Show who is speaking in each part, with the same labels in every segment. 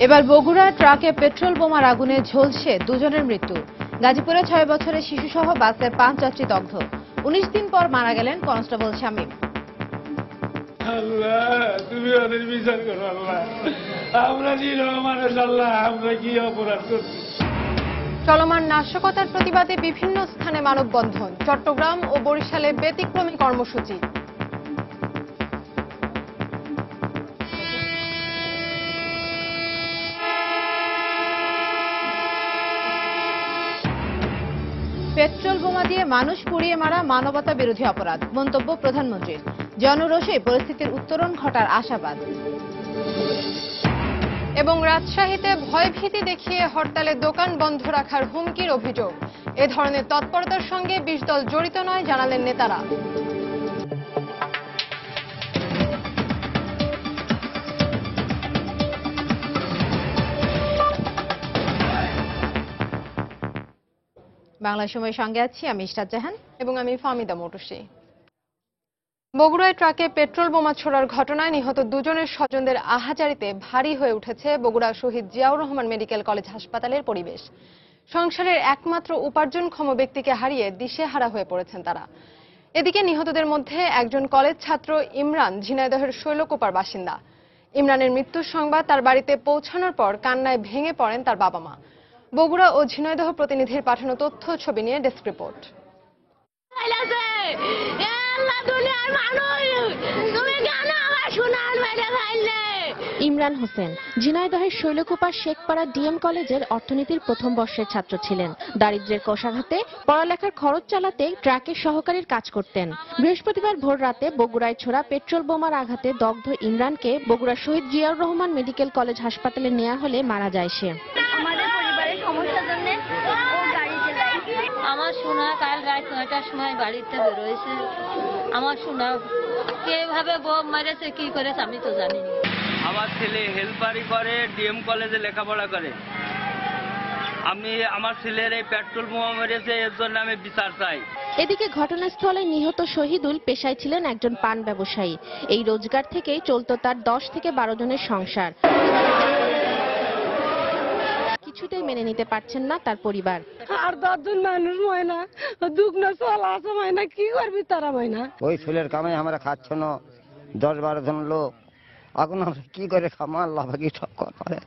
Speaker 1: এবার বগুড়া ট্রাকে পেট্রোল বোমার আগুনে ঝলসে দুজনের মৃত্যু। গাজীপুরে 6 বছরের শিশুসহ বাসের 5 যাত্রী দগ্ধ। 19 দিন পর মারা গেলেন কনস্টেবল শামীম।
Speaker 2: আল্লাহ, তুমি ওদের বিচার করো আল্লাহ। আমরা নিরহ মানুষ আল্লাহ, আমরা কি অপরাধ করছি?
Speaker 1: চলমান নাশকতার প্রতিবাদে বিভিন্ন স্থানে মানববন্ধন। চট্টগ্রাম ও বরিশালে ব্যতিক্রমী কর্মসূচি। পেট্রোল বোমা দিয়ে মানুষ পুড়িয়ে মারা মানবতা বিরোধী অপরাধ, মন্তব্য প্রধানমন্ত্রীর। জনরোষে পরিস্থিতির উত্তরণ ঘটার আশাবাদ। এবং রাজশাহীতে ভয়ভীতি দেখিয়ে হরতালে দোকান বন্ধ রাখার হুমকির অভিযোগ। এ ধরনের তৎপরতার সঙ্গে 20 দল জড়িত নয় জানালেন নেতারা। বাংলা সময়ের সঙ্গে আছি আমি ইশরাত জাহান এবং আমি ফাহমিদা মোটরসি। বগুড়ায় ট্রাকে পেট্রোল বোমা ছোড়ার ঘটনায় নিহত দুজনের স্বজনদের আহাজারিতে ভারী হয়ে উঠেছে বগুড়া শহীদ জিয়াউর রহমান মেডিকেল কলেজ হাসপাতালের পরিবেশ। সংসারের একমাত্র উপার্জনক্ষম ব্যক্তিকে হারিয়ে দিশেহারা হয়ে পড়েছেন তারা। এদিকে নিহতদের মধ্যে একজন কলেজ ছাত্র ইমরান ঝিনাইদহের শৈলকুপার বাসিন্দা। ইমরানের মৃত্যুর সংবাদ তার বাড়িতে পৌঁছানোর পর কান্নায় ভেঙে পড়েন তার বাবা মা। বগুড়া ও ঝিনাইদহ প্রতিনিধির পাঠানো তথ্য ছবি নিয়ে ডেস্ক রিপোর্ট।
Speaker 3: ইমরান হোসেন ঝিনাইদহের শৈলকুপার শেখপাড়া ডিএম কলেজের অর্থনীতির প্রথম বর্ষের ছাত্র ছিলেন। দারিদ্র্যের কষাঘাতে পড়ালেখার খরচ চালাতে ট্রাকের সহকারীর কাজ করতেন। বৃহস্পতিবার ভোর রাতে বগুড়ায় ছোড়া পেট্রোল বোমার আঘাতে দগ্ধ ইমরানকে বগুড়া শহীদ জিয়াউর রহমান মেডিকেল কলেজ হাসপাতালে নেওয়া হলে মারা যায় সে।
Speaker 4: আমার সোনা কাল রাত 9টার সময় বাড়িতে বেরোয়েছে। আমার সোনা কিভাবে বোম মারেছে কি করেছে আমি তো জানি না।
Speaker 5: আমার ছেলে হেল্পারি করে, ডিএম কলেজে লেখাপড়া করে। আমি আমার ছেলের এই পেট্রোল বোমা মেরেছে, এর জন্য আমি বিচার চাই।
Speaker 3: এদিকে ঘটনাস্থলে নিহত শহীদুল পেশায় ছিলেন একজন পান ব্যবসায়ী। এই রোজগার থেকেই চলত তার 10 থেকে 12 জনের সংসার। কিছুতেই মেনে নিতে পারছেন না তার পরিবার।
Speaker 6: আর 10 জন মানুষ ময়না দুগ্ন চলা আছে ময়না, কি করবি তারা ময়না?
Speaker 7: ওই ছেলের কামাই আমরা খাচ্ছ না, 10-12 জন লোক, এখন আমরা কি করে খামা? আল্লাহ বাকি সব করে।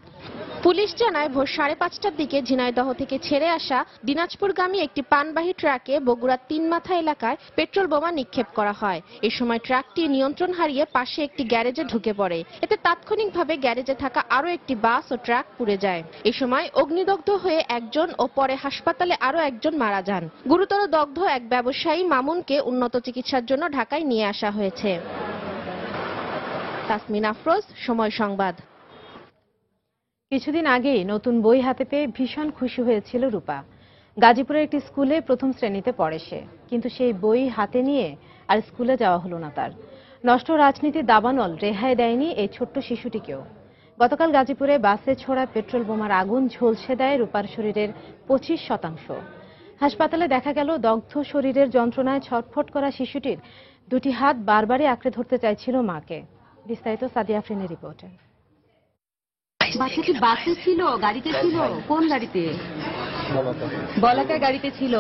Speaker 3: পুলিশ জানায় ভোর 5:30টার দিকে ঝিনাইদহ থেকে ছেড়ে আসা দিনাজপুরগামী একটি পানবাহী ট্রাকে বগুড়ার 3 মাথা এলাকায় পেট্রোল বোমা নিক্ষেপ করা হয়। এ সময় ট্রাকটি নিয়ন্ত্রণ হারিয়ে পাশে একটি গ্যারেজে ঢুকে পড়ে। এতে তাৎক্ষণিকভাবে গ্যারেজে থাকা আরো একটি বাস ও ট্রাক পুড়ে যায়। এ সময় অগ্নিদগ্ধ হয়ে একজন ও পরে হাসপাতালে আরো একজন মারা যান। গুরুতর দগ্ধ এক ব্যবসায়ী মামুনকে উন্নত চিকিৎসার জন্য ঢাকায় নিয়ে আসা হয়েছে। তাসমিন আফরোজ, সময় সংবাদ।
Speaker 1: কিছুদিন আগেই নতুন বই হাতে পেয়ে ভীষণ খুশি হয়েছিল রূপা। গাজীপুরের একটি স্কুলে প্রথম শ্রেণীতে পড়ে সে, কিন্তু সেই বই হাতে নিয়ে আর স্কুলে যাওয়া হলো না তার। নষ্ট রাজনীতির দাবানল রেহাই দেয়নি এই ছোট্ট শিশুটিকেও। গতকাল গাজীপুরে বাসে ছোড়া পেট্রোল বোমার আগুন ঝলসে দেয় রূপার শরীরের 25%। হাসপাতালে দেখা গেল দগ্ধ শরীরের যন্ত্রণায় ছটফট করা শিশুটির দুটি হাত বারবারই আঁকড়ে ধরতে চাইছিল মাকে। বিস্তারিত সাদিয়া আফরিনের রিপোর্টে।
Speaker 8: বাচ্চা কি বাসে ছিল, গাড়িতে ছিল? কোন গাড়িতে? বলাকার গাড়িতে ছিল।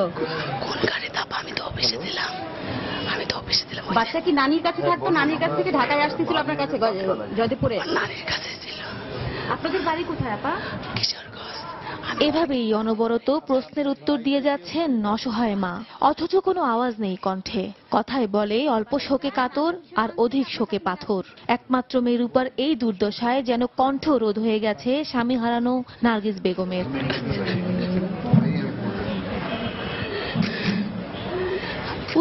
Speaker 9: কোন গাড়িতে? আমি তো অফিসে ছিলাম।
Speaker 8: বাচ্চা কি নানির কাছে থাকতো? নানির কাছ থেকে ঢাকায় আসতেছিল আপনার কাছে জয়দেবপুরে?
Speaker 9: নানির কাছে ছিল।
Speaker 8: আপনাদের বাড়ি কোথায় আপা?
Speaker 9: কিশোরগঞ্জ।
Speaker 10: এভাবেই অনবরত প্রশ্নের উত্তর দিয়ে যাচ্ছেন অসহায় মা, অথচ কোনো আওয়াজ নেই কণ্ঠে। কথায় বলে অল্প শোকে কাতর আর অধিক শোকে পাথর। একমাত্র মেয়ে রূপার এই দুর্দশায় যেন কণ্ঠ রোধ হয়ে গেছে স্বামী হারানো নার্গিস বেগমের।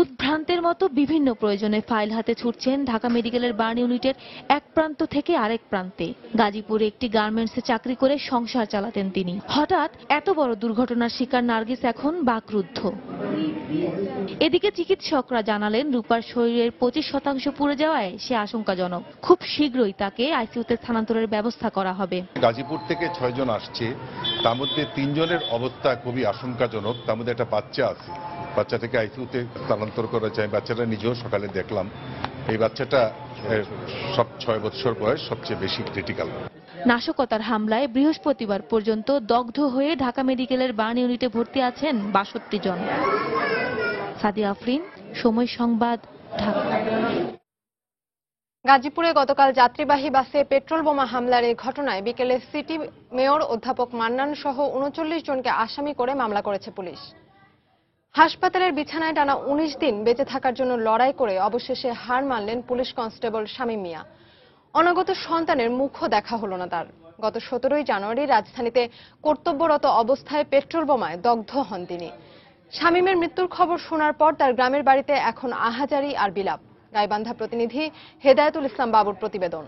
Speaker 10: উদ্ভ্রান্তের মতো বিভিন্ন প্রয়োজনে ফাইল হাতে ছুটছেন ঢাকা মেডিকেলের বার্ন ইউনিটের এক প্রান্ত থেকে আরেক প্রান্তে। গাজীপুরে একটি গার্মেন্টসে চাকরি করে সংসার চালাতেন তিনি। হঠাৎ এত বড় দুর্ঘটনার শিকার নার্গিস এখন বাকরুদ্ধ। এদিকে চিকিৎসকরা জানালেন রূপার শরীরের 25% পুড়ে যাওয়ায় সে আশঙ্কাজনক। খুব শীঘ্রই তাকে আইসিইউতে স্থানান্তরের ব্যবস্থা করা হবে।
Speaker 11: গাজীপুর থেকে 6 জন আসছে, তার মধ্যে 3 জনের অবস্থা খুবই আশঙ্কাজনক। তার মধ্যে একটা বাচ্চা আছে, বাচ্চাটাকে আইসিইউতে স্থানান্তর করা যায়। বাচ্চাটা নিজেও সকালে দেখলাম, এই বাচ্চাটা সব 6 বছর বয়স, সবচেয়ে বেশি ক্রিটিক্যাল।
Speaker 10: নাশকতার হামলায় বৃহস্পতিবার পর্যন্ত দগ্ধ হয়ে ঢাকা মেডিকেলের বার্ন ইউনিটে ভর্তি আছেন ৬২ জন। সাদিয়া আফরিন, সময় সংবাদ, ঢাকা।
Speaker 1: গাজীপুরে গতকাল যাত্রীবাহী বাসে পেট্রোল বোমা হামলার এই ঘটনায় বিকেলে সিটি মেয়র অধ্যাপক মান্নান সহ ৩৯ জনকে আসামি করে মামলা করেছে পুলিশ। হাসপাতালের বিছানায় টানা ১৯ দিন বেঁচে থাকার জন্য লড়াই করে অবশেষে হার মানলেন পুলিশ কনস্টেবল শামীম মিয়া। অনাগত সন্তানের মুখও দেখা হলো না তার। গত ১৭ জানুয়ারি রাজধানীতে কর্তব্যরত অবস্থায় পেট্রোল বোমায় দগ্ধ হন তিনি। শামীমের মৃত্যুর খবর শোনার পর তার গ্রামের বাড়িতে এখন আহাজারি আর বিলাপ। গাইবান্ধা প্রতিনিধি হেদায়েতুল ইসলাম বাবুর প্রতিবেদন।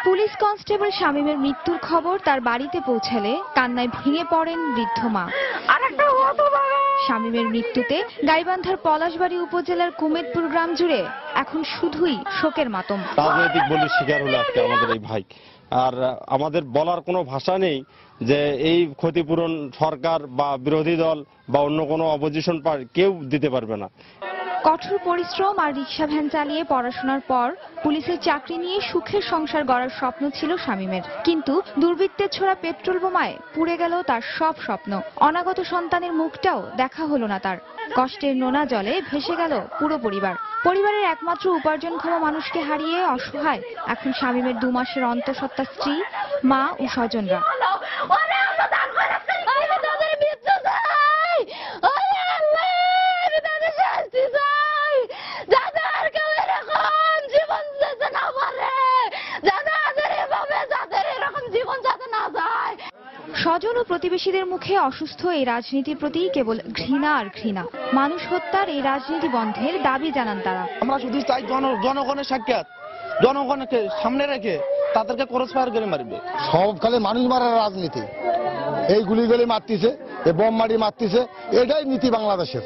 Speaker 12: পুলিশ কনস্টেবল শামীমের মৃত্যুর খবর তার বাড়িতে পৌঁছালে কান্নায় ভেঙে পড়েন বৃদ্ধ মা। শামীমের মৃত্যুতে গাইবান্ধার পলাশবাড়ী উপজেলার কুমেদপুর গ্রাম জুড়ে এখন শুধুই শোকের মাতম।
Speaker 13: রাজনৈতিক বলির শিকার হলো আজকে আমাদের এই ভাই, আর আমাদের বলার কোনো ভাষা নেই যে এই ক্ষতিপূরণ সরকার বা বিরোধী দল বা অন্য কোনো অপোজিশন পার্টি কেউ দিতে পারবে না।
Speaker 12: কঠোর পরিশ্রম আর রিক্সা ভ্যান চালিয়ে পড়াশোনার পর পুলিশের চাকরি নিয়ে সুখের সংসার গড়ার স্বপ্ন ছিল শামীমের, কিন্তু দুর্বৃত্তের ছোড়া পেট্রোল বোমায় পুড়ে গেল তার সব স্বপ্ন। অনাগত সন্তানের মুখটাও দেখা হলো না তার। কষ্টের নোনা জলে ভেসে গেল পুরো পরিবার। পরিবারের একমাত্র উপার্জনক্ষম মানুষকে হারিয়ে অসহায় এখন শামীমের 2 মাসের অন্তঃসত্ত্বা স্ত্রী, মা ও স্বজনরা। স্বজন ও প্রতিবেশীদের মুখে অসুস্থ এই রাজনীতির প্রতি কেবল ঘৃণা আর ঘৃণা। মানুষ হত্যার এই রাজনীতি বন্ধের দাবি জানান তারা।
Speaker 14: আমরা শুধু চাই জনগণের সাক্ষাৎ, জনগণকে সামনে রেখে তাদেরকে ক্রস ফায়ার করে মারবে।
Speaker 15: সব খালি মানুষ মারার রাজনীতি, এই গুলিগুলি মারতেছে, এই বোম মারি মারতেছে, এটাই নীতি বাংলাদেশের।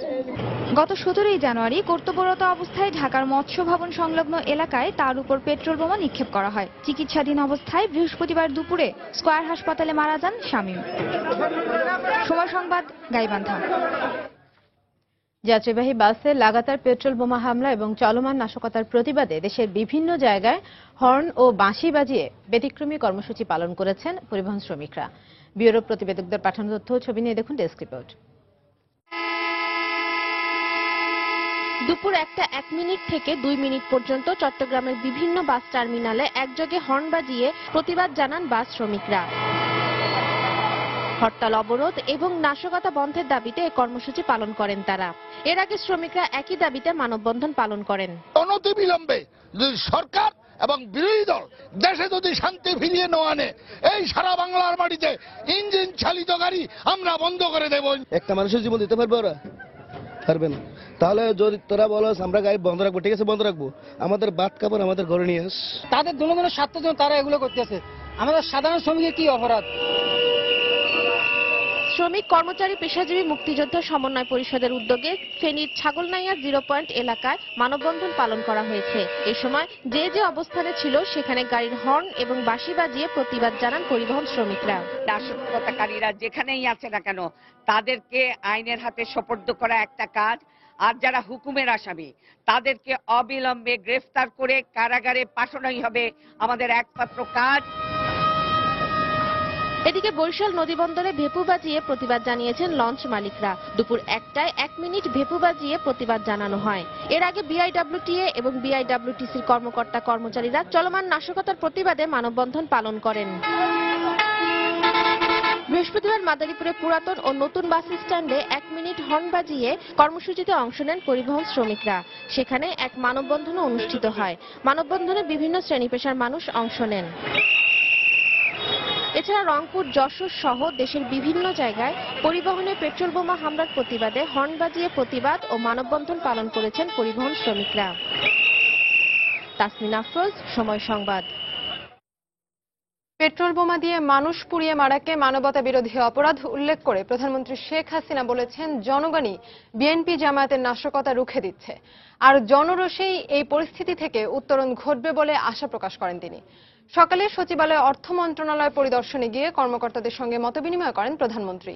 Speaker 12: গত 17 জানুয়ারি কর্তব্যরত অবস্থায় ঢাকার মৎস্য ভবন সংলগ্ন এলাকায় তার উপর পেট্রোল বোমা নিক্ষেপ করা হয়। চিকিৎসাধীন অবস্থায় বৃহস্পতিবার দুপুরে স্কয়ার হাসপাতালে মারা যান শামীম। সময় সংবাদ, গাইবান্ধা।
Speaker 16: যাত্রীবাহী বাসে লাগাতার পেট্রোল বোমা হামলা এবং চলমান নাশকতার প্রতিবাদে দেশের বিভিন্ন জায়গায় হর্ন ও বাঁশি বাজিয়ে ব্যতিক্রমী কর্মসূচি পালন করেছেন পরিবহন শ্রমিকরা। ব্যুরো প্রতিবেদকদের পাঠানো তথ্য ও ছবি নিয়ে দেখুন ডেস্ক রিপোর্ট।
Speaker 3: দুপুর 1টা 1 থেকে 2 মিনিট পর্যন্ত চট্টগ্রামের বিভিন্ন বাস টার্মিনালে একযোগে হর্ন বাজিয়ে প্রতিবাদ জানান বাস শ্রমিকরা। হরতাল অবরোধ এবং নাশকতা বন্ধের দাবিতে এই কর্মসূচি পালন করেন তারা। এর আগে শ্রমিকরা একই দাবিতে মানববন্ধন পালন করেন।
Speaker 15: অনতিবিলম্বে যদি সরকার এবং বিরোধী দল দেশে যদি শান্তি ফিরিয়ে না আনে, এই সারা বাংলার মাটিতে ইঞ্জিন চালিত গাড়ি আমরা বন্ধ করে দেব।
Speaker 14: একটা মানুষের জীবন দিতে পারবে ওরা? পারবে না। তাহলে যদি তোরা বলো আমরা গাড়ি বন্ধ রাখবো, ঠিক আছে বন্ধ রাখবো, আমাদের বাদ কাপড় আমাদের ঘরে নিয়ে আস।
Speaker 17: তাদের জনগণের স্বার্থের জন্য তারা এগুলো করতেছে, আমাদের সাধারণ শ্রমিকের কি অপরাধ?
Speaker 3: শ্রমিক কর্মচারী পেশাজীবী মুক্তিযোদ্ধা সমন্বয় পরিষদের উদ্যোগে ফেনীর ছাগলনাইয়া 0 পয়েন্ট এলাকায় মানববন্ধন পালন করা হয়েছে। এই সময় যে যে অবস্থানে ছিল সেখানে গাড়ির হর্ন এবং বাঁশি বাজিয়ে প্রতিবাদ জানান পরিবহন শ্রমিকরা।
Speaker 18: নাশকতাকারীরা যেখানেই আছে না কেন তাদেরকে আইনের হাতে সোপর্দ করা একটা কাজ, আর যারা হুকুমের আসামি তাদেরকে অবিলম্বে গ্রেফতার করে কারাগারে পাঠানোই হবে আমাদের একমাত্র কাজ।
Speaker 3: এদিকে বরিশাল নদীবন্দরে ভেপু বাজিয়ে প্রতিবাদ জানিয়েছেন লঞ্চ মালিকরা। দুপুর 1টায় 1 ভেপু বাজিয়ে প্রতিবাদ জানানো হয়। এর আগে বিআইডব্লিউটিএ এবং বিআইডব্লিউটিসির কর্মকর্তা কর্মচারীরা চলমান নাশকতার প্রতিবাদে মানববন্ধন পালন করেন। বৃহস্পতিবার মাদারীপুরে পুরাতন ও নতুন বাস স্ট্যান্ডে 1 হর্ন বাজিয়ে কর্মসূচিতে অংশ নেন পরিবহন শ্রমিকরা। সেখানে এক মানববন্ধনও অনুষ্ঠিত হয়। মানববন্ধনে বিভিন্ন শ্রেণী পেশার মানুষ অংশ নেন। এছাড়া রংপুর, যশোর সহ দেশের বিভিন্ন জায়গায় পরিবহনে পেট্রোল বোমা হামলার প্রতিবাদে হর্ন বাজিয়ে প্রতিবাদ ও মানববন্ধন পালন করেছেন পরিবহন শ্রমিকরা। তাসমিন আফরোজ, সময় সংবাদ।
Speaker 1: পেট্রোল বোমা দিয়ে মানুষ পুড়িয়ে মারাকে মানবতা বিরোধী অপরাধ উল্লেখ করে প্রধানমন্ত্রী শেখ হাসিনা বলেছেন, জনগণই বিএনপি জামায়াতের নাশকতা রুখে দিচ্ছে, আর জনরোষেই এই পরিস্থিতি থেকে উত্তরণ ঘটবে বলে আশা প্রকাশ করেন তিনি। সকালে সচিবালয়ে অর্থ মন্ত্রণালয় পরিদর্শনে গিয়ে কর্মকর্তাদের সঙ্গে মতবিনিময় করেন প্রধানমন্ত্রী।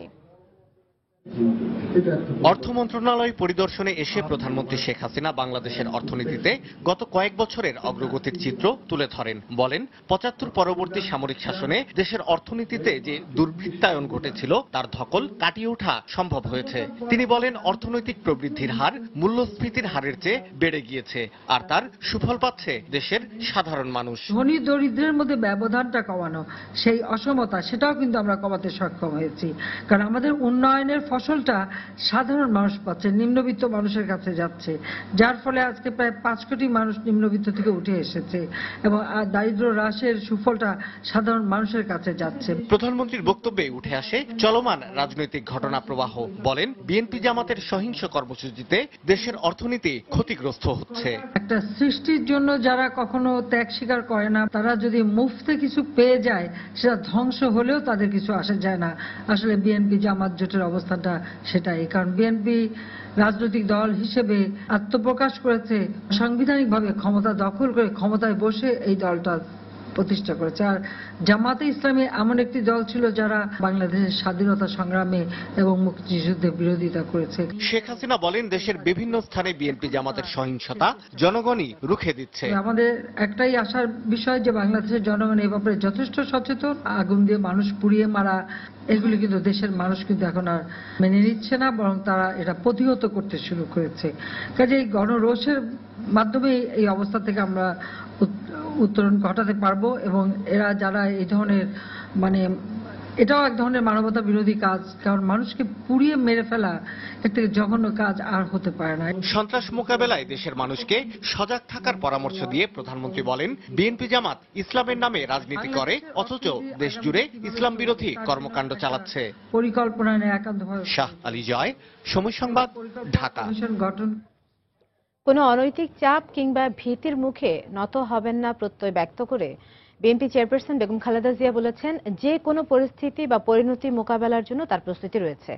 Speaker 19: অর্থ মন্ত্রণালয় পরিদর্শনে এসে প্রধানমন্ত্রী শেখ হাসিনা বাংলাদেশের অর্থনীতিতে গত কয়েক বছরের অগ্রগতির চিত্র তুলে ধরেন। বলেন ৭৫ পরবর্তী সামরিক শাসনে দেশের অর্থনীতিতে যে দুর্বৃত্তায়ন ঘটেছিল তার ধকল কাটিয়ে ওঠা সম্ভব হয়েছে। তিনি বলেন অর্থনৈতিক প্রবৃদ্ধির হার মূল্যস্ফীতির হারের চেয়ে বেড়ে গিয়েছে, আর তার সুফল পাচ্ছে দেশের সাধারণ মানুষ।
Speaker 20: ধনী দরিদ্রের মধ্যে ব্যবধানটা কমানো, সেই অসমতা, সেটাও কিন্তু আমরা কমাতে সক্ষম হয়েছি। কারণ আমাদের উন্নয়নের ফসলটা সাধারণ মানুষ পাচ্ছে, নিম্নবিত্ত মানুষের কাছে যাচ্ছে, যার ফলে আজকে প্রায় ৫ কোটি মানুষ নিম্নবিত্ত থেকে উঠে এসেছে এবং দারিদ্র হ্রাসের সুফলটা সাধারণ মানুষের কাছে যাচ্ছে।
Speaker 19: প্রধানমন্ত্রীর বক্তব্যে উঠে আসে চলমান রাজনৈতিক ঘটনা প্রবাহ। বলেন বিএনপি জামাতের সহিংস কর্মসূচিতে দেশের অর্থনীতি ক্ষতিগ্রস্ত হচ্ছে।
Speaker 20: একটা সৃষ্টির জন্য যারা কখনো ত্যাগ স্বীকার করে না, তারা যদি মুফতে কিছু পেয়ে যায় সেটা ধ্বংস হলেও তাদের কিছু আসে যায় না। আসলে বিএনপি জামাত জোটের অবস্থাটা সেটাই। কারণ বিএনপি রাজনৈতিক দল হিসেবে আত্মপ্রকাশ করেছে, সাংবিধানিকভাবে ক্ষমতা দখল করে ক্ষমতায় বসে এই দলটা প্রতিষ্ঠা করেছে। আর জামাতে ইসলামী এমন একটি দল ছিল যারা বাংলাদেশের স্বাধীনতা সংগ্রামে এবং মুক্তিযুদ্ধে বিরোধিতা করেছে।
Speaker 19: শেখ হাসিনা বলেন দেশের বিভিন্ন স্থানে বিএনপি জামাতের সহিংসতা জনগণই রুখে দিচ্ছে।
Speaker 20: আমাদের একটাই আশার বিষয় যে বাংলাদেশের জনগণ এই ব্যাপারে যথেষ্ট সচেতন। আগুন দিয়ে মানুষ পুড়িয়ে মারা, এগুলি কিন্তু দেশের মানুষ কিন্তু এখন আর মেনে নিচ্ছে না, বরং তারা এটা প্রতিহত করতে শুরু করেছে। কাজে গণরোষের মাধ্যমে এই অবস্থা থেকে আমরা উত্তরণ ঘটাতে পারবো এবং এরা যারা এই ধরনের এটাও এক ধরনের মানবতা বিরোধী কাজ, কারণ মানুষকে পুড়িয়ে মেরে ফেলা এর থেকে জঘন্য কাজ আর হতে পারে না।
Speaker 19: সন্ত্রাস মোকাবেলায় দেশের মানুষকে সজাগ থাকার পরামর্শ দিয়ে প্রধানমন্ত্রী বলেন বিএনপি জামাত ইসলামের নামে রাজনীতি করে, অথচ দেশ জুড়ে ইসলাম বিরোধী কর্মকাণ্ড চালাচ্ছে।
Speaker 20: পরিকল্পনা নেই একান্তভাবে।
Speaker 19: শাহ আলী জয়, সময় সংবাদ, ঢাকা।
Speaker 16: কোনো অনৈতিক চাপ কিংবা ভীতির মুখে নত হবেন না প্রত্যয় ব্যক্ত করে বিএনপি চেয়ারপারসন বেগম খালেদা জিয়া বলেছেন যে কোনো পরিস্থিতি বা পরিণতি মোকাবেলার জন্য তার প্রস্তুতি রয়েছে।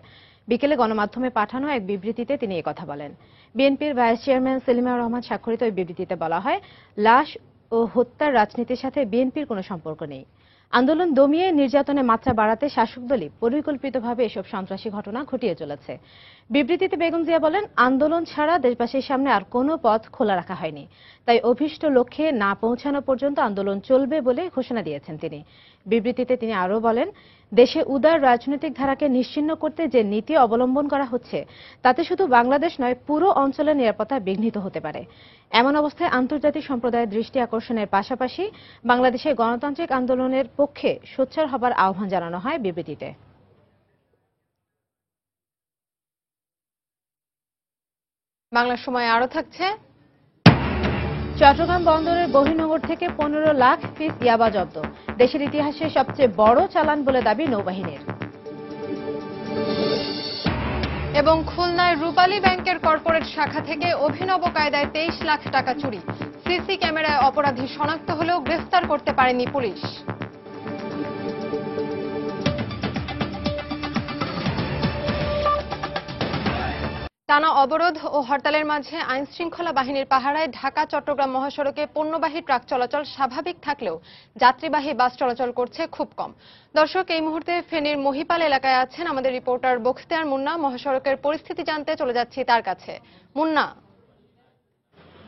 Speaker 16: বিকেলে গণমাধ্যমে পাঠানো এক বিবৃতিতে তিনি একথা বলেন। বিএনপির ভাইস চেয়ারম্যান সেলিমা রহমান স্বাক্ষরিত ওই বিবৃতিতে বলা হয়, লাশ ও হত্যার রাজনীতির সাথে বিএনপির কোনো সম্পর্ক নেই। আন্দোলন দমিয়ে নির্যাতনের মাত্রা বাড়াতে শাসক দলই পরিকল্পিতভাবে এসব সন্ত্রাসী ঘটনা ঘটিয়ে চলেছে। বিবৃতিতে বেগম জিয়া বলেন, আন্দোলন ছাড়া দেশবাসীর সামনে আর কোনো পথ খোলা রাখা হয়নি, তাই অভীষ্ট লক্ষ্যে না পৌঁছানো পর্যন্ত আন্দোলন চলবে বলে ঘোষণা দিয়েছেন তিনি। বিবৃতিতে তিনি আরও বলেন, দেশে উদার রাজনৈতিক ধারাকে নিশ্চিহ্ন করতে যে নীতি অবলম্বন করা হচ্ছে তাতে শুধু বাংলাদেশ নয়, পুরো অঞ্চলের নিরাপত্তা বিঘ্নিত হতে পারে। এমন অবস্থায় আন্তর্জাতিক সম্প্রদায়ের দৃষ্টি আকর্ষণের পাশাপাশি বাংলাদেশের গণতান্ত্রিক আন্দোলনের পক্ষে সোচ্চার হবার আহ্বান জানানো হয় বিবৃতিতে। বাংলা সময় আরো থাকছে। চট্টগ্রাম বন্দরের বহির্নোঙর থেকে 15 লাখ পিস ইয়াবা জব্দ, দেশের ইতিহাসে সবচেয়ে বড় চালান বলে দাবি নৌবাহিনীর। এবং খুলনায় রূপালী ব্যাংকের কর্পোরেট শাখা থেকে অভিনব কায়দায় 23 লাখ টাকা চুরি, সিসি ক্যামেরায় অপরাধী শনাক্ত হলেও গ্রেফতার করতে পারেনি পুলিশ। টানা অবরোধ ও হরতালের মাঝে আইন শৃঙ্খলা বাহিনীর পাহারায় ঢাকা চট্টগ্রাম মহাসড়কে পণ্যবাহী ট্রাক চলাচল স্বাভাবিক থাকলেও যাত্রীবাহী বাস চলাচল করছে খুব কম। দর্শক, এই মুহূর্তে ফেনীর মহিপাল এলাকায় আছেন আমাদের রিপোর্টার বখতিয়ার মুন্না। মহাসড়কের পরিস্থিতি জানতে চলে যাচ্ছি তার কাছে। মুন্না।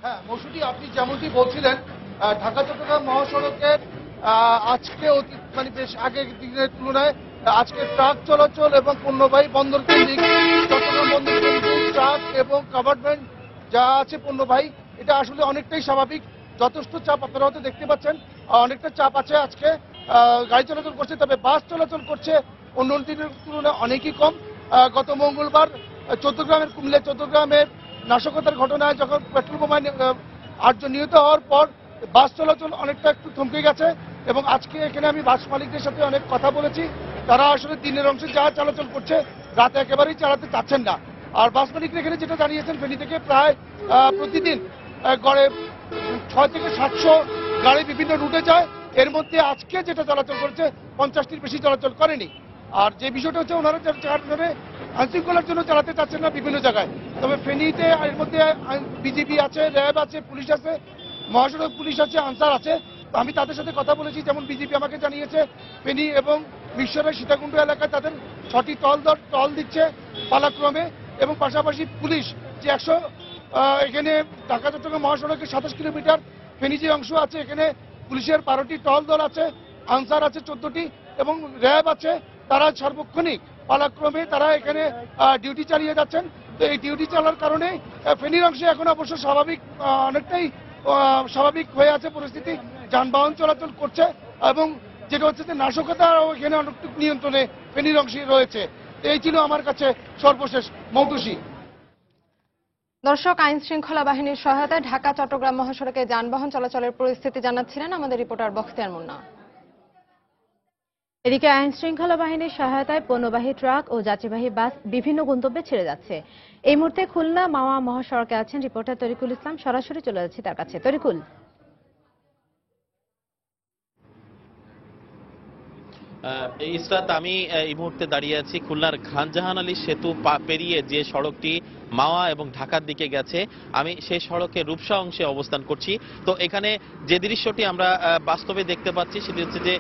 Speaker 15: হ্যাঁ মৌসুমী, আপনি যেমনটি বলছিলেন, ঢাকা চট্টগ্রাম মহাসড়কের আজকে বেশ আগের দিনের তুলনায় আজকে ট্রাক চলাচল এবং পণ্যবাহী বন্দর কেন্দ্রিক চট্টগ্রাম বন্দর কেন্দ্রিক ট্রাক এবং কম্পার্টমেন্ট যা আছে পণ্যবাহী, এটা আসলে অনেকটাই স্বাভাবিক। যথেষ্ট চাপ আপনারা হয়তো দেখতে পাচ্ছেন, অনেকটা চাপ আছে আজকে। গাড়ি চলাচল করছে, তবে বাস চলাচল করছে অন্য দিনের তুলনায় অনেকই কম। গত মঙ্গলবার কুমিল্লা চট্টগ্রামের নাশকতার ঘটনায় যখন পেট্রোল বোমায় 8 জন নিহত হওয়ার পর বাস চলাচল অনেকটা একটু থমকে গেছে। এবং আজকে এখানে আমি বাস মালিকদের সাথে অনেক কথা বলেছি, তারা আসলে দিনের অংশে যা চলাচল করছে রাতে একেবারেই চালাতে চাচ্ছেন না। আর বাস মালিকরা এখানে যেটা জানিয়েছেন, ফেনী থেকে প্রায় প্রতিদিন গড়ে 600 থেকে 700 গাড়ি বিভিন্ন রুটে যায়। এর মধ্যে আজকে যেটা চলাচল করছে 50টির বেশি চলাচল করেনি। আর যে বিষয়টা হচ্ছে, ওনারা আইনশৃঙ্খলার জন্য চালাতে চাচ্ছেন না বিভিন্ন জায়গায়। তবে ফেনীতে এর মধ্যে বিজিবি আছে, র্যাব আছে, পুলিশ আছে, মহাসড়ক পুলিশ আছে, আনসার আছে। আমি তাদের সাথে কথা বলেছি, যেমন বিজেপি আমাকে জানিয়েছে ফেনী এবং মিরসরাই সীতাকুণ্ড এলাকায় তাদের 6টি টল দিচ্ছে পালাক্রমে, এবং পাশাপাশি পুলিশ যে এখানে ঢাকা চট্টগ্রাম মহাসড়কের 27 কিলোমিটার ফেনী যে অংশ আছে, এখানে পুলিশের 12টি টল দল আছে, আনসার আছে 14টি এবং র্যাব আছে। তারা সার্বক্ষণিক পালাক্রমে তারা এখানে ডিউটি চালিয়ে যাচ্ছেন। তো এই ডিউটি চালার কারণে ফেনীর অংশে এখন অবশ্য অনেকটাই স্বাভাবিক হয়ে আছে পরিস্থিতি, যানবাহন চলাচল করছে এবং যেটা হচ্ছে যে নাশকতাও এখানে অনেকটুকু নিয়ন্ত্রণে ফেনীর অংশে রয়েছে। এই ছিল আমার কাছে সর্বশেষ মৌটুসী।
Speaker 1: দর্শক, আইন শৃঙ্খলা বাহিনীর সহায়তায় ঢাকা চট্টগ্রাম মহাসড়কে যানবাহন চলাচলের পরিস্থিতি জানাচ্ছিলেন আমাদের রিপোর্টার বখতিয়ার মুন্না।
Speaker 16: এদিকে আইন শৃঙ্খলা বাহিনীর সহায়তায় পণ্যবাহী ট্রাক ও যাত্রীবাহী বাস বিভিন্ন গন্তব্যে ছেড়ে যাচ্ছে। এই মুহূর্তে খুলনা মাওয়া মহাসড়কে আছেন রিপোর্টার তরিকুল ইসলাম। সরাসরি চলে যাচ্ছি তার কাছে। তরিকুল,
Speaker 21: ইসরাত, আমি এই মুহূর্তে দাঁড়িয়ে আছি খুলনার খানজাহান আলী সেতু পেরিয়ে যে সড়কটি মাওয়া এবং ঢাকার দিকে গেছে, আমি সেই সড়কের রূপসা অংশে অবস্থান করছি। তো এখানে যে দৃশ্যটি আমরা বাস্তবে দেখতে পাচ্ছি সেটি হচ্ছে যে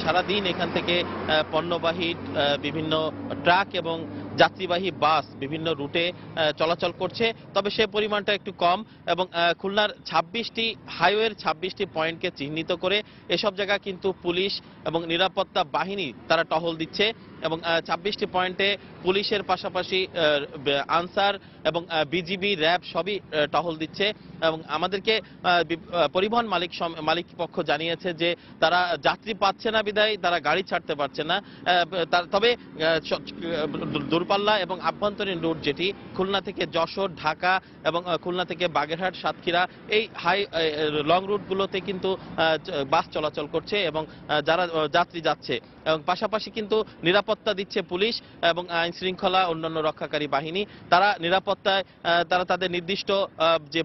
Speaker 21: সারাদিন এখান থেকে পণ্যবাহী বিভিন্ন ট্রাক এবং যাত্রীবাহী বাস বিভিন্ন রুটে চলাচল করছে, তবে সে পরিমাণটা একটু কম। এবং খুলনার 26টি হাইওয়ের 26টি পয়েন্টকে চিহ্নিত করে এসব জায়গা কিন্তু পুলিশ এবং নিরাপত্তা বাহিনী তারা টহল দিচ্ছে এবং 26টি পয়েন্টে পুলিশের পাশাপাশি আনসার এবং বিজিবি র্যাব সবই টহল দিচ্ছে। এবং আমাদেরকে পরিবহন মালিক পক্ষ জানিয়েছে যে তারা যাত্রী পাচ্ছে না বিধায় তারা গাড়ি ছাড়তে পারছে না। তবে দূরপাল্লা এবং আভ্যন্তরীণ রুট যেটি খুলনা থেকে যশোর, ঢাকা এবং খুলনা থেকে বাগেরহাট, সাতক্ষীরা, এই লং রুটগুলোতে কিন্তু বাস চলাচল করছে এবং যারা যাত্রী যাচ্ছে এবং পাশাপাশি কিন্তু নিরাপত্তা দিচ্ছে পুলিশ এবং আইন শৃঙ্খলা অন্যান্য রক্ষাকারী বাহিনী। তারা নিরাপত্তায় তারা তাদের নির্দিষ্ট যে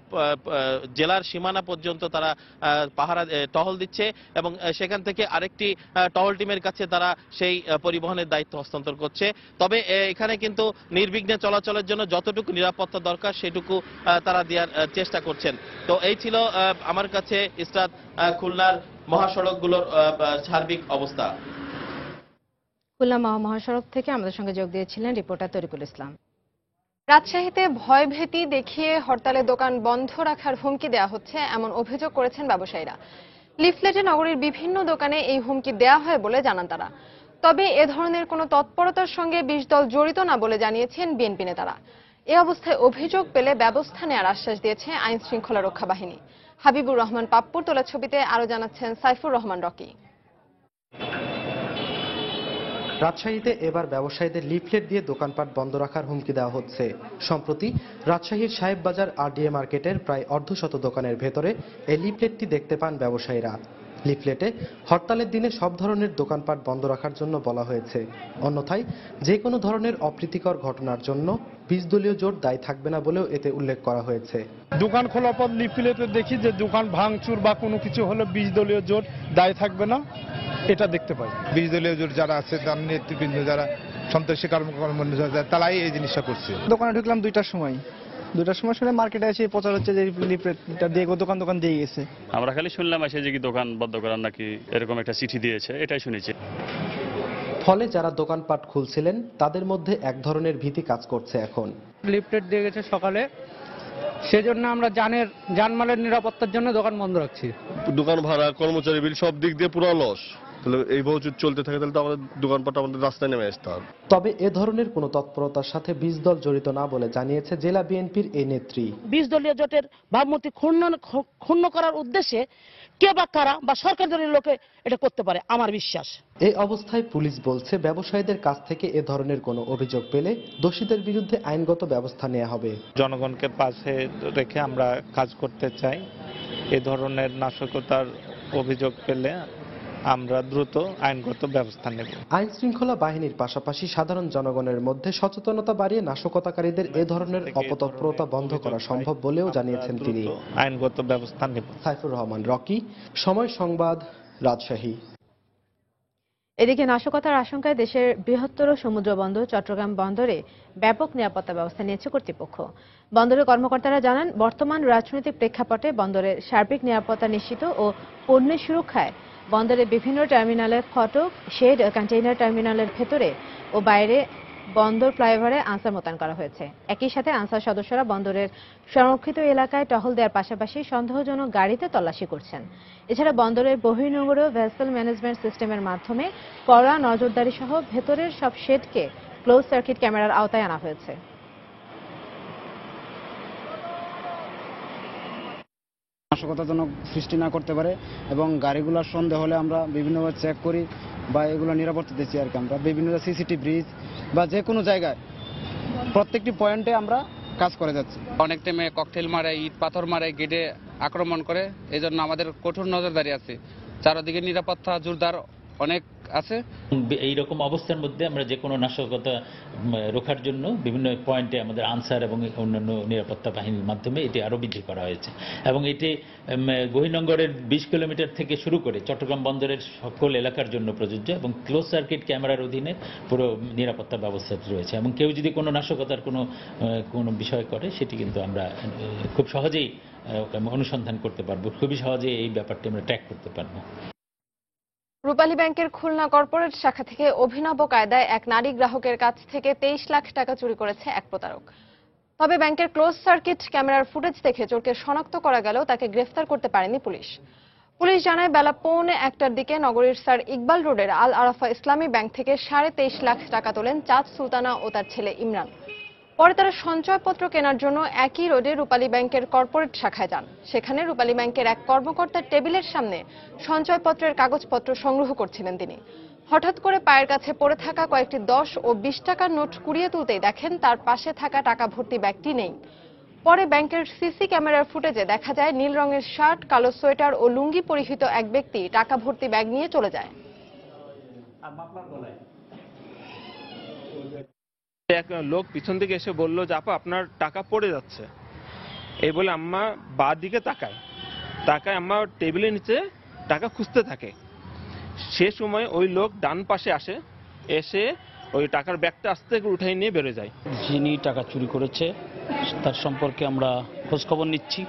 Speaker 21: জেলার সীমানা পর্যন্ত তারা পাহারা টহল দিচ্ছে এবং সেখান থেকে আরেকটি টহল টিমের কাছে তারা সেই পরিবহনের দায়িত্ব হস্তান্তর করছে। তবে এখানে কিন্তু নির্বিঘ্নে চলাচলের জন্য যতটুকু নিরাপত্তা দরকার সেটুকু তারা দেওয়ার চেষ্টা করছেন। তো এই ছিল আমার কাছে ইসরাত খুলনার মহাসড়কগুলোর সার্বিক অবস্থা।
Speaker 16: খুলনা মাওয়া মহাসড়ক থেকে আমাদের সঙ্গে যোগ দিয়েছিলেন রিপোর্টার তরিকুল ইসলাম।
Speaker 1: রাজশাহীতে ভয়ভীতি দেখিয়ে হরতালে দোকান বন্ধ রাখার হুমকি দেওয়া হচ্ছে এমন অভিযোগ করেছেন ব্যবসায়ীরা। লিফলেটে নগরীর বিভিন্ন দোকানে এই হুমকি দেওয়া হয় বলে জানান তারা। তবে এ ধরনের কোনো তৎপরতার সঙ্গে 20 দল জড়িত না বলে জানিয়েছেন বিএনপি নেতারা। এ অবস্থায় অভিযোগ পেলে ব্যবস্থা নেওয়ার আশ্বাস দিয়েছে আইন শৃঙ্খলা রক্ষা বাহিনী। হাবিবুর রহমান পাপ্পুর তোলা ছবিতে আরো জানাচ্ছেন সাইফুর রহমান রকি।
Speaker 22: রাজশাহীতে এবার ব্যবসায়ীদের লিফলেট দিয়ে দোকানপাট বন্ধ রাখার হুমকি দেওয়া হচ্ছে। সম্প্রতি রাজশাহীর সাহেববাজার আরডিএ মার্কেটের প্রায় অর্ধশত দোকানের ভেতরে এই লিফলেটটি দেখতে পান ব্যবসায়ীরা। লিফলেটে হরতালের দিনে সব ধরনের দোকানপাট বন্ধ রাখার জন্য বলা হয়েছে, অন্যথায় যে কোনো ধরনের অপ্রীতিকর ঘটনার জন্য 20 দলীয় জোট দায়ী থাকবে না বলেও এতে উল্লেখ করা হয়েছে।
Speaker 2: দোকান খোলার পর লিফলেটে দেখি যে দোকান ভাঙচুর বা কোনো কিছু হলে 20 দলীয় জোট দায়ী থাকবে না, এটা দেখতে পাই।
Speaker 23: 20 দলীয় জোট যারা আছে তার নেতৃবৃন্দ যারা সন্ত্রাসী কর্মকর্ম তারাই এই জিনিসটা করছে।
Speaker 24: দোকানে ঢুকলাম 2টার সময় শুনে মার্কেটে এসে প্রচার হচ্ছে যে লিফলেটটা দিয়ে দোকান দিয়ে গেছে।
Speaker 25: আমরা খালি শুনলাম এসে যে কি দোকান বন্ধ করার নাকি এরকম একটা চিঠি দিয়েছে, এটাই শুনেছি।
Speaker 22: ফলে যারা দোকানপাট খুলছিলেন তাদের মধ্যে এক ধরনের ভীতি কাজ করছে এখন।
Speaker 24: লিফলেট দিয়ে গেছে সকালে, সেজন্য আমরা জানমালের নিরাপত্তার জন্য দোকান বন্ধ রাখছি।
Speaker 26: দোকান ভাড়া, কর্মচারী বিল সব দিক দিয়ে পুরো লস। তাহলে এই মজুদ চলতে থাকে তাহলে তো আমাদের দোকানপাট আমাদের রাস্তায় নেমে আসতে হবে।
Speaker 22: তবে এ ধরনের কোনো তৎপরতার সাথে 20 দল জড়িত না বলে জানিয়েছে জেলা বিএনপির এই নেত্রী।
Speaker 27: 20 দলীয় জোটের ভাবমূর্তি ক্ষুণ্ণ করার উদ্দেশ্যে কে বা কারা বা সরকার দলের লোকে এটা করতে পারে আমার বিশ্বাস।
Speaker 22: এই অবস্থায় পুলিশ বলছে ব্যবসায়ীদের কাছ থেকে এ ধরনের কোনো অভিযোগ পেলে দোষীদের বিরুদ্ধে আইনগত ব্যবস্থা নেওয়া হবে।
Speaker 28: জনগণকে পাশে রেখে আমরা কাজ করতে চাই। এ ধরনের নাশকতার অভিযোগ পেলে আমরা দ্রুত আইনগত ব্যবস্থা নেব।
Speaker 22: আইন শৃঙ্খলা বাহিনীর পাশাপাশি সাধারণ জনগণের মধ্যে সচেতনতা বাড়িয়ে নাশকতাকারীদের এ ধরনের অপতৎপরতা বন্ধ করা সম্ভব বলেও জানিয়েছেন তিনি।
Speaker 28: আইনগত ব্যবস্থা নেব।
Speaker 22: সাইফুর রহমান রকি, সময় সংবাদ, রাজশাহী।
Speaker 16: এদিকে নাশকতার আশঙ্কায় দেশের বৃহত্তর সমুদ্র বন্দর চট্টগ্রাম বন্দরে ব্যাপক নিরাপত্তা ব্যবস্থা নিয়েছে কর্তৃপক্ষ। বন্দরের কর্মকর্তারা জানান, বর্তমান রাজনৈতিক প্রেক্ষাপটে বন্দরের সার্বিক নিরাপত্তা নিশ্চিত ও পণ্যের সুরক্ষায় বন্দরের বিভিন্ন টার্মিনালের ফটক, শেড, কন্টেইনার টার্মিনালের ভেতরে ও বাইরে বন্দর ফ্লাইওভারে আনসার মোতায়েন করা হয়েছে। একই সাথে আনসার সদস্যরা বন্দরের সংরক্ষিত এলাকায় টহল দেওয়ার পাশাপাশি সন্দেহজনক গাড়িতে তল্লাশি করছেন। এছাড়া বন্দরের বহির্নোঙরে ভেসেল ম্যানেজমেন্ট সিস্টেমের মাধ্যমে কড়া নজরদারি সহ ভেতরের সব শেডকে ক্লোজ সার্কিট ক্যামেরার আওতায় আনা হয়েছে।
Speaker 4: নাশকতাজনক সৃষ্টি না করতে পারে এবং গাড়িগুলোর সন্দেহ হলে আমরা বিভিন্নভাবে চেক করি বা এগুলো নিরাপত্তা দিচ্ছি আর কি। আমরা বিভিন্ন সিসিটিভি ব্রিজ বা যে কোনো জায়গায় প্রত্যেকটি পয়েন্টে আমরা কাজ করে যাচ্ছি।
Speaker 5: অনেক টাইমে ককটেল মারে, ইট পাথর মারে, গেটে আক্রমণ করে, এই জন্য আমাদের কঠোর নজরদারি আছে। চারদিকে নিরাপত্তা জোরদার অনেক আছে।
Speaker 6: এইরকম অবস্থার মধ্যে আমরা যে কোনো নাশকতা রোখার জন্য বিভিন্ন পয়েন্টে আমাদের আনসার এবং অন্যান্য নিরাপত্তা বাহিনীর মাধ্যমে এটি আরও বৃদ্ধি করা হয়েছে এবং এটি বহির্নোঙরের 20 কিলোমিটার থেকে শুরু করে চট্টগ্রাম বন্দরের সকল এলাকার জন্য প্রযোজ্য এবং ক্লোজ সার্কিট ক্যামেরার অধীনে পুরো নিরাপত্তা ব্যবস্থা রয়েছে এবং কেউ যদি কোনো নাশকতার কোনো বিষয় করে সেটি কিন্তু আমরা খুব সহজেই অনুসন্ধান করতে পারবো, খুবই সহজেই এই ব্যাপারটি আমরা ট্র্যাক করতে পারবো।
Speaker 1: রূপালী ব্যাংকের খুলনা কর্পোরেট শাখা থেকে অভিনব কায়দায় এক নারী গ্রাহকের কাছ থেকে 23 লাখ টাকা চুরি করেছে এক প্রতারক। তবে ব্যাংকের ক্লোজ সার্কিট ক্যামেরার ফুটেজ দেখে চোরকে শনাক্ত করা গেলেও তাকে গ্রেফতার করতে পারেনি পুলিশ। পুলিশ জানায়, বেলা 1:15টার দিকে নগরীর স্যার ইকবাল রোডের আল আরাফা ইসলামী ব্যাংক থেকে 23.5 লাখ টাকা তোলেন চাঁদ সুলতানা ও তার ছেলে ইমরান। পরে তারা সঞ্চয়পত্র কেনার জন্য একই রোডে রূপালী ব্যাংকের কর্পোরেট শাখায় যান। সেখানে রূপালী ব্যাংকের এক কর্মকর্তার টেবিলের সামনে সঞ্চয়পত্রের কাগজপত্র সংগ্রহ করছিলেন তিনি। হঠাৎ করে পায়ের কাছে পড়ে থাকা কয়েকটি 10 ও 20 টাকার নোট কুড়িয়ে তুলতেই দেখেন তার পাশে থাকা টাকা ভর্তি ব্যাগটি নেই। পরে ব্যাংকের সিসি ক্যামেরার ফুটেজে দেখা যায় নীল রঙের শার্ট, কালো সোয়েটার ও লুঙ্গি পরিহিত এক ব্যক্তি টাকা ভর্তি ব্যাগ নিয়ে চলে যায়।
Speaker 7: এক লোক পিছন দিকে এসে বলল যে আপা আপনার টাকা পড়ে যাচ্ছে, এই বলে আম্মা বাঁ দিকে তাকায় আম্মা টেবিলের নিচে টাকা খুঁজতে থাকে। সে সময় ওই লোক ডান পাশে আসে, এসে ওই টাকার ব্যাগটা আস্তে করে উঠাই নিয়ে বেরোয় যায়।
Speaker 8: যিনি টাকা চুরি করেছে তার সম্পর্কে আমরা খোঁজখবর নিচ্ছি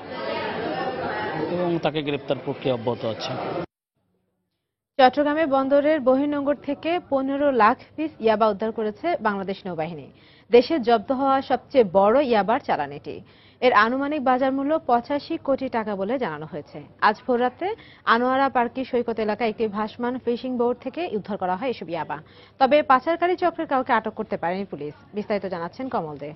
Speaker 8: এবং তাকে গ্রেপ্তার প্রক্রিয়া অব্যাহত আছে।
Speaker 16: চট্টগ্রামে বন্দরের বহির্নোঙর থেকে 15 লাখ পিস ইয়াবা উদ্ধার করেছে বাংলাদেশ নৌবাহিনী। দেশে জব্দ হওয়া সবচেয়ে বড় ইয়াবার চালান এটি। এর আনুমানিক বাজার মূল্য 85 কোটি টাকা বলে জানানো হয়েছে। আজ ভোররাতে আনোয়ারা পার্কি সৈকত এলাকায় একটি ভাসমান ফিশিং বোট থেকে উদ্ধার করা হয় এসব ইয়াবা। তবে পাচারকারী চক্রের কাউকে আটক করতে পারেনি পুলিশ। বিস্তারিত জানাচ্ছেন কমল দে।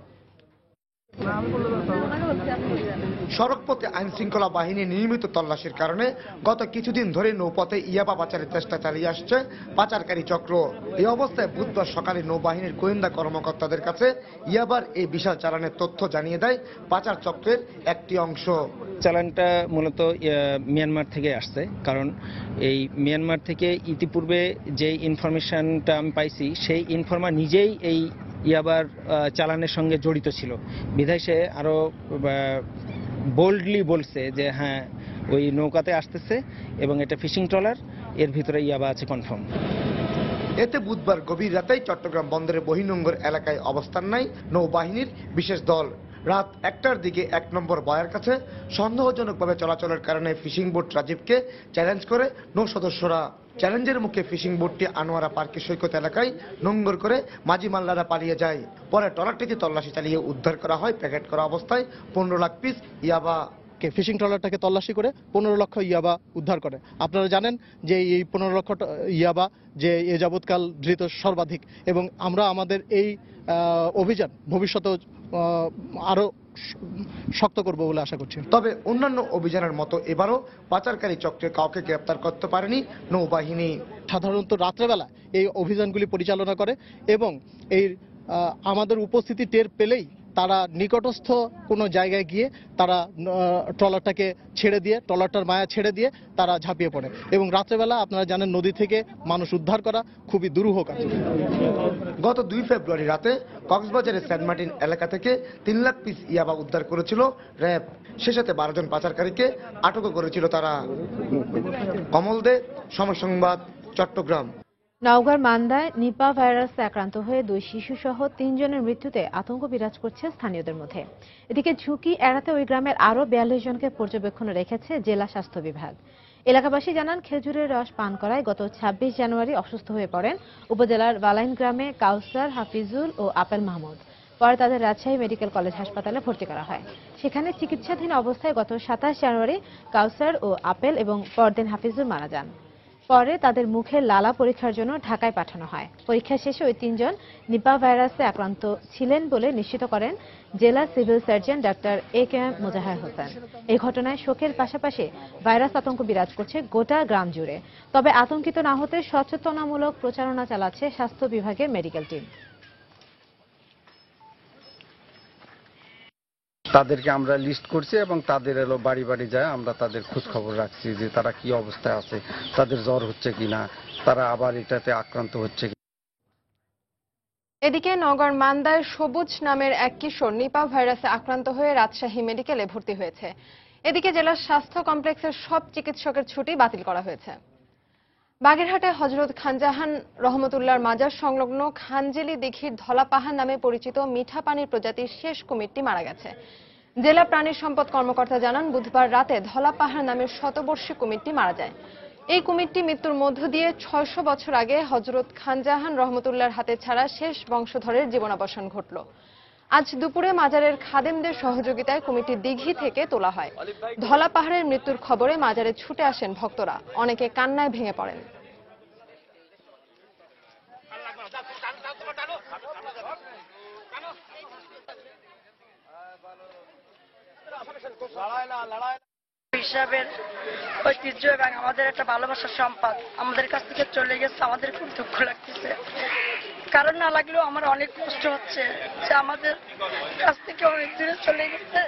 Speaker 9: সড়কপথে আইন শৃঙ্খলা বাহিনী নিয়মিত তল্লাশির কারণে গত কিছুদিন ধরে নৌপথে ইয়াবা পাচারের চেষ্টা চালিয়ে আসছে পাচারকারী চক্র। এই অবস্থায় বুধবার সকালে নৌবাহিনীর গোয়েন্দা কর্মকর্তাদের কাছে ইয়াবার এই বিশাল চালানের তথ্য জানিয়ে দেয় পাচার চক্রের একটি অংশ।
Speaker 4: চালানটা মূলত মিয়ানমার থেকে আসছে, কারণ এই মিয়ানমার থেকে ইতিপূর্বে যে ইনফরমেশনটা আমি পাইছি সেই ইনফরমার নিজেই এই ইয়াবার চালানের সঙ্গে জড়িত ছিল, বিধায় সে আরো বোল্ডলি বলছে যে হ্যাঁ ওই নৌকাতে আসতেছে এবং এটা ফিশিং ট্রলার, এর ভিতরে ইয়াবা আছে কনফার্ম।
Speaker 9: এতে বুধবার গভীর রাতেই চট্টগ্রাম বন্দরের বহির্নোঙর এলাকায় অবস্থান নেয় নৌবাহিনীর বিশেষ দল। রাত 1টার দিকে 1 নম্বর বয়ার কাছে সন্দেহজনকভাবে চলাচলের কারণে ফিশিং বোট রাজীবকে চ্যালেঞ্জ করে নৌ সদস্যরা। চ্যালেঞ্জের মুখে ফিশিং বোটটি আনোয়ারা পার্কি সৈকত এলাকায় নোঙ্গর করে মাঝি মাল্লারা পালিয়ে যায়। পরে ট্রলারটিতে তল্লাশি চালিয়ে উদ্ধার করা হয় প্যাকেট করা অবস্থায় 15 লাখ পিস ইয়াবা।
Speaker 10: ফিশিং ট্রলারটাকে তল্লাশি করে 15 লক্ষ ইয়াবা উদ্ধার করে। আপনারা জানেন যে এই 15 লক্ষ ইয়াবা যে এ যাবৎকাল ধৃত সর্বাধিক, এবং আমরা আমাদের এই অভিযান ভবিষ্যতে আরো শক্ত করব বলে আশা করছি।
Speaker 9: তবে অন্যান্য অভিযানের মতো এবারও পাচারকারী চক্রে কাউকে গ্রেপ্তার করতে পারেনি নৌবাহিনী।
Speaker 10: সাধারণত রাত্রেবেলা এই অভিযানগুলি পরিচালনা করে এবং এই আমাদের উপস্থিতি টের পেলেই তারা নিকটস্থ কোনো জায়গায় গিয়ে তারা ট্রলারটাকে ছেড়ে দিয়ে, ট্রলারটার মায়া ছেড়ে দিয়ে তারা ঝাঁপিয়ে পড়ে এবং রাত্রেবেলা আপনারা জানেন নদী থেকে মানুষ উদ্ধার করা খুবই দুরূহ কাজ।
Speaker 9: গত 2 ফেব্রুয়ারি রাতে কক্সবাজারের সেন্ট মার্টিন এলাকা থেকে 3 লাখ পিস ইয়াবা উদ্ধার করেছিল র্যাব। সে সাথে 12 জন পাচারকারীকে আটকও করেছিল তারা। কমল দে, সময় সংবাদ, চট্টগ্রাম।
Speaker 16: নওগাঁর মান্দায় নিপা ভাইরাসে আক্রান্ত হয়ে 2 শিশুসহ 3 জনের মৃত্যুতে আতঙ্ক বিরাজ করছে স্থানীয়দের মধ্যে। এদিকে ঝুঁকি এড়াতে ওই গ্রামের আরও 42 জনকে পর্যবেক্ষণে রেখেছে জেলা স্বাস্থ্য বিভাগ। এলাকাবাসী জানান, খেজুরের রস পান করায় গত 26 জানুয়ারি অসুস্থ হয়ে পড়েন উপজেলার বালাইন গ্রামে কাউসার, হাফিজুল ও আপেল মাহমুদ। পরে তাদের রাজশাহী মেডিকেল কলেজ হাসপাতালে ভর্তি করা হয়। সেখানে চিকিৎসাধীন অবস্থায় গত 27 জানুয়ারি কাউসার ও আপেল এবং পরদিন হাফিজুল মারা যান। পরে তাদের মুখের লালা পরীক্ষার জন্য ঢাকায় পাঠানো হয়। পরীক্ষা শেষে ওই 3 জন নিপা ভাইরাসে আক্রান্ত ছিলেন বলে নিশ্চিত করেন জেলা civil surgeon doctor AKM Mozahar Hossain. এই ঘটনায় শোকের পাশাপাশি ভাইরাস আতঙ্ক বিরাজ করছে গোটা গ্রাম জুড়ে। তবে আতঙ্কিত না হতে সচেতনামূলক প্রচারণা চালাচ্ছে স্বাস্থ্য বিভাগের মেডিকেল টিম।
Speaker 3: তাদেরকে আমরা লিস্ট করছি এবং তাদের বাড়ি বাড়ি যায় আমরা তাদের খোঁজ খবর রাখছি যে তারা কি অবস্থায় আছে, তাদের জ্বর হচ্ছে কিনা, তারা আবার এটাতে আক্রান্ত হচ্ছে কিনা।
Speaker 1: এদিকে নওগাঁর মান্দায় সবুজ নামের এক কিশোর নিপা ভাইরাসে আক্রান্ত হয়ে রাজশাহী মেডিকেলে ভর্তি হয়েছে। এদিকে জেলার স্বাস্থ্য কমপ্লেক্সের সব চিকিৎসকের ছুটি বাতিল করা হয়েছে। বাগেরহাটে হযরত খানজাহান রহমতুল্লাহর মাজার সংলগ্ন খানজেলি দিঘির ধলাপাহাড় নামে পরিচিত মিঠা পানির প্রজাতির শেষ কুমিরটি মারা গেছে। জেলা প্রাণী সম্পদ কর্মকর্তা জানান, বুধবার রাতে ধলাপাহাড় নামের শতবর্ষী কুমিরটি মারা যায়। এই কুমিরটি মৃত্যুর মধ্য দিয়ে 600 বছর আগে হযরত খানজাহান রহমতুল্লাহর হাতে ছাড়া শেষ বংশধরের জীবনাবসান ঘটল। আজ দুপুরে মাজারের খাদেমদের সহযোগিতায় কুমিরটি দিঘি থেকে তোলা হয়। ধলা পাহাড়ের মৃত্যুর খবরে মাজারে ছুটে আসেন ভক্তরা। অনেকে কান্নায় ভেঙে পড়েন।
Speaker 11: হিসাবের ঐতিহ্য এবং আমাদের একটা ভালোবাসার সম্পদ আমাদের কাছ থেকে চলে গেছে। আমাদের খুব দুঃখ লাগতেছে, কারণ না লাগলেও আমার অনেক কষ্ট হচ্ছে যে আমাদের কাছ থেকে অনেক দূরে চলে গেছে,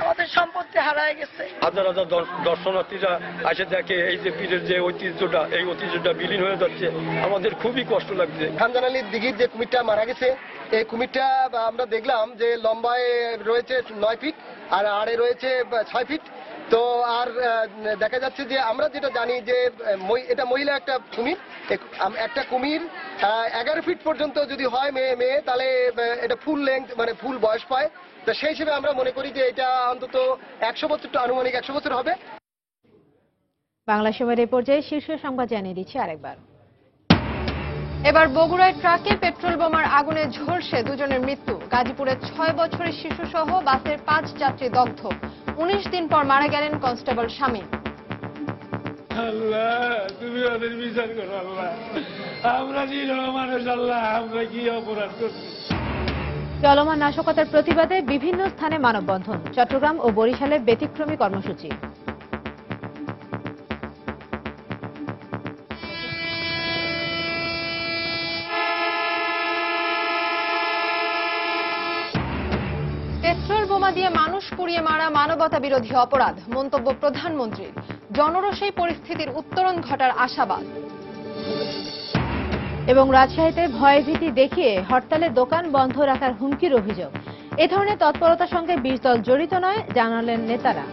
Speaker 11: আমাদের সম্পত্তি হারায় গেছে।
Speaker 12: হাজার হাজার দর্শনার্থীরা আসে দেখে এই যে পীরের যে ঐতিহ্যটা, এই ঐতিহ্যটা বিলীন হয়ে যাচ্ছে। আমাদের খুবই কষ্ট লাগছে।
Speaker 13: খানজাহান আলীর দিঘির যে কুমিরটা মারা গেছে, এই কুমিরটা আমরা দেখলাম যে লম্বায় রয়েছে 9 ফিট আর আড়ে রয়েছে 6 ফিট। তো আর দেখা যাচ্ছে যে আমরা যেটা জানি যে এটা মহিলা একটা কুমির। একটা কুমির 11 ফিট পর্যন্ত যদি হয় মেয়ে তাহলে এটা ফুল লেংথ মানে ফুল বয়স পায়। তো সেই হিসেবে আমরা মনে করি যে এটা অন্তত 100 বছর, আনুমানিক 100 বছর হবে।
Speaker 16: বাংলা সময়ের এই পর্যায়ে শীর্ষ সংবাদ জানিয়ে দিচ্ছি আরেকবার।
Speaker 1: এবার বগুড়ায় ট্রাকে পেট্রোল বোমার আগুনে ঝলসে 2 জনের মৃত্যু। গাজীপুরে 6 বছরের শিশু সহ বাসের 5 যাত্রী দগ্ধ। 19 দিন পর মারা গেলেন কনস্টেবল শামীম।
Speaker 14: আল্লাহ, তুমি ওদের বিচার করো আল্লাহ। আমরা নিরহ মানুষ আল্লাহ, আমরা কি অপরাধ করছি?
Speaker 16: চলমান নাশকতার প্রতিবাদে বিভিন্ন স্থানে মানববন্ধন। চট্টগ্রাম ও বরিশালে ব্যতিক্রমী কর্মসূচি।
Speaker 1: পেট্রোল বোমা দিয়ে মানুষ পুড়িয়ে মারা মানবতা বিরোধী অপরাধ, মন্তব্য প্রধানমন্ত্রীর। জনরোষেই পরিস্থিতির উত্তরণ ঘটার আশাবাদ।
Speaker 16: এবং রাজশাহীতে ভয়ভীতি দেখিয়ে হরতালে দোকান বন্ধ রাখার হুমকির অভিযোগ। এ ধরনের তৎপরতার সঙ্গে 20 দল জড়িত নয় জানালেন নেতারা।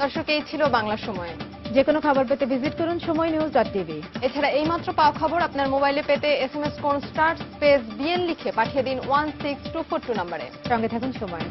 Speaker 1: দর্শক, এই ছিল বাংলা সময়।
Speaker 16: যে কোনো খবর পেতে ভিজিট করুন সময়নিউজ.tv।
Speaker 1: এছাড়া এইমাত্র পাওয়া খবর আপনার মোবাইলে পেতে SMS করুন *BL লিখে পাঠিয়ে দিন 16242 নম্বরে।
Speaker 16: সঙ্গে থাকুন সময়।